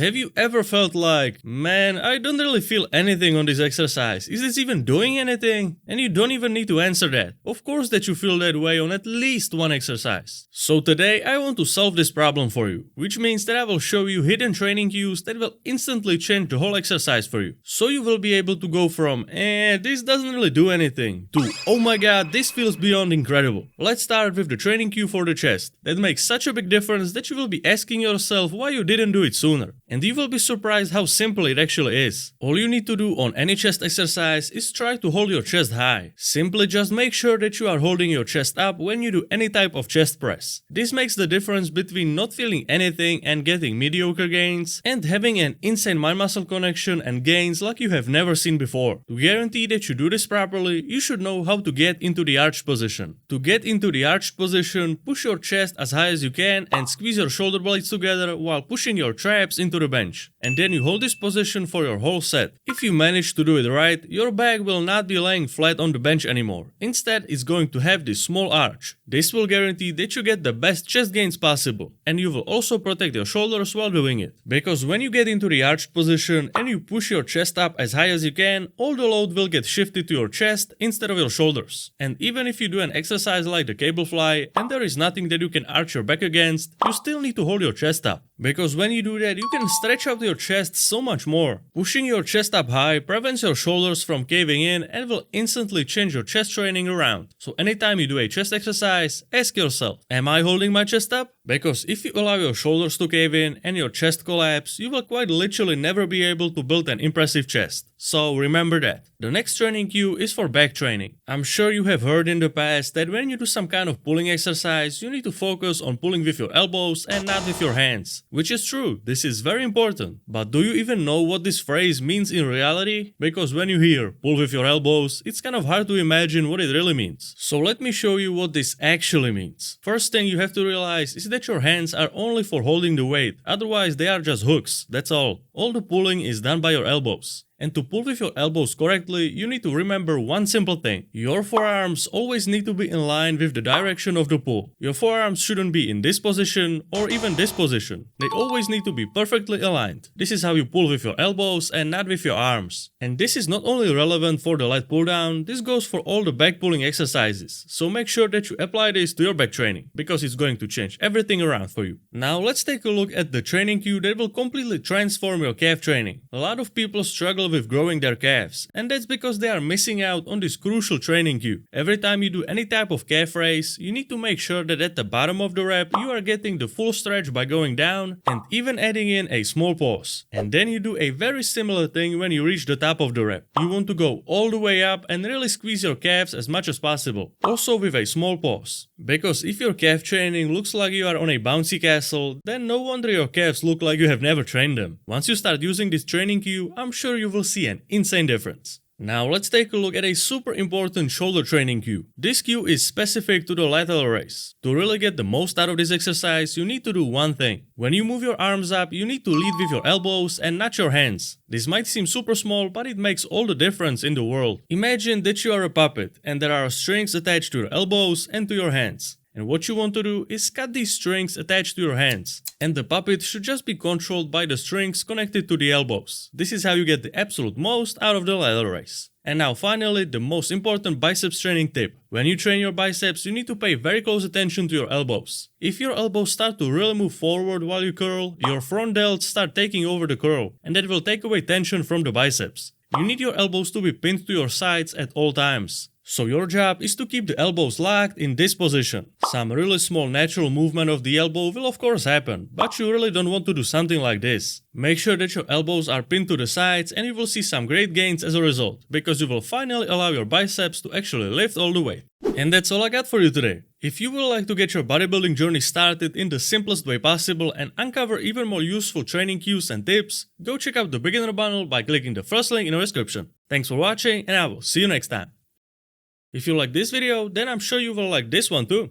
Have you ever felt like, man, I don't really feel anything on this exercise, is this even doing anything? And you don't even need to answer that. Of course that you feel that way on at least one exercise. So today I want to solve this problem for you, which means that I will show you hidden training cues that will instantly change the whole exercise for you. So you will be able to go from, this doesn't really do anything, to, oh my god, this feels beyond incredible. Let's start with the training cue for the chest. That makes such a big difference that you will be asking yourself why you didn't do it sooner. And you will be surprised how simple it actually is. All you need to do on any chest exercise is try to hold your chest high. Simply just make sure that you are holding your chest up when you do any type of chest press. This makes the difference between not feeling anything and getting mediocre gains, and having an insane mind-muscle connection and gains like you have never seen before. To guarantee that you do this properly, you should know how to get into the arched position. To get into the arched position, push your chest as high as you can and squeeze your shoulder blades together while pushing your traps into the bench. And then you hold this position for your whole set. If you manage to do it right, your back will not be laying flat on the bench anymore. Instead, it's going to have this small arch. This will guarantee that you get the best chest gains possible. And you will also protect your shoulders while doing it. Because when you get into the arched position and you push your chest up as high as you can, all the load will get shifted to your chest instead of your shoulders. And even if you do an exercise like the cable fly and there is nothing that you can arch your back against, you still need to hold your chest up. Because when you do that, you can stretch out your chest so much more. Pushing your chest up high prevents your shoulders from caving in and will instantly change your chest training around. So anytime you do a chest exercise, ask yourself, am I holding my chest up? Because if you allow your shoulders to cave in and your chest collapse, you will quite literally never be able to build an impressive chest. So remember that. The next training cue is for back training. I'm sure you have heard in the past that when you do some kind of pulling exercise, you need to focus on pulling with your elbows and not with your hands. Which is true, this is very important. But do you even know what this phrase means in reality? Because when you hear pull with your elbows, it's kind of hard to imagine what it really means. So let me show you what this actually means. First thing you have to realize is that your hands are only for holding the weight, otherwise they are just hooks, that's all. All the pulling is done by your elbows. And to pull with your elbows correctly, you need to remember one simple thing. Your forearms always need to be in line with the direction of the pull. Your forearms shouldn't be in this position or even this position. They always need to be perfectly aligned. This is how you pull with your elbows and not with your arms. And this is not only relevant for the lat pull down, this goes for all the back pulling exercises. So make sure that you apply this to your back training, because it's going to change everything around for you. Now let's take a look at the training cue that will completely transform your calf training. A lot of people struggle with growing their calves, and that's because they are missing out on this crucial training cue. Every time you do any type of calf raise, you need to make sure that at the bottom of the rep you are getting the full stretch by going down and even adding in a small pause. And then you do a very similar thing when you reach the top of the rep. You want to go all the way up and really squeeze your calves as much as possible, also with a small pause. Because if your calf training looks like you are on a bouncy castle, then no wonder your calves look like you have never trained them. Once you start using this training cue, I'm sure you will see an insane difference. Now let's take a look at a super important shoulder training cue. This cue is specific to the lateral raise. To really get the most out of this exercise, you need to do one thing. When you move your arms up, you need to lead with your elbows and not your hands. This might seem super small, but it makes all the difference in the world. Imagine that you are a puppet and there are strings attached to your elbows and to your hands. And what you want to do is cut these strings attached to your hands. And the puppet should just be controlled by the strings connected to the elbows. This is how you get the absolute most out of the lateral raise. And now finally, the most important biceps training tip. When you train your biceps, you need to pay very close attention to your elbows. If your elbows start to really move forward while you curl, your front delts start taking over the curl, and that will take away tension from the biceps. You need your elbows to be pinned to your sides at all times. So your job is to keep the elbows locked in this position. Some really small natural movement of the elbow will of course happen, but you really don't want to do something like this. Make sure that your elbows are pinned to the sides and you will see some great gains as a result, because you will finally allow your biceps to actually lift all the weight. And that's all I got for you today. If you would like to get your bodybuilding journey started in the simplest way possible and uncover even more useful training cues and tips, go check out the beginner bundle by clicking the first link in the description. Thanks for watching and I will see you next time. If you like this video, then I'm sure you will like this one too.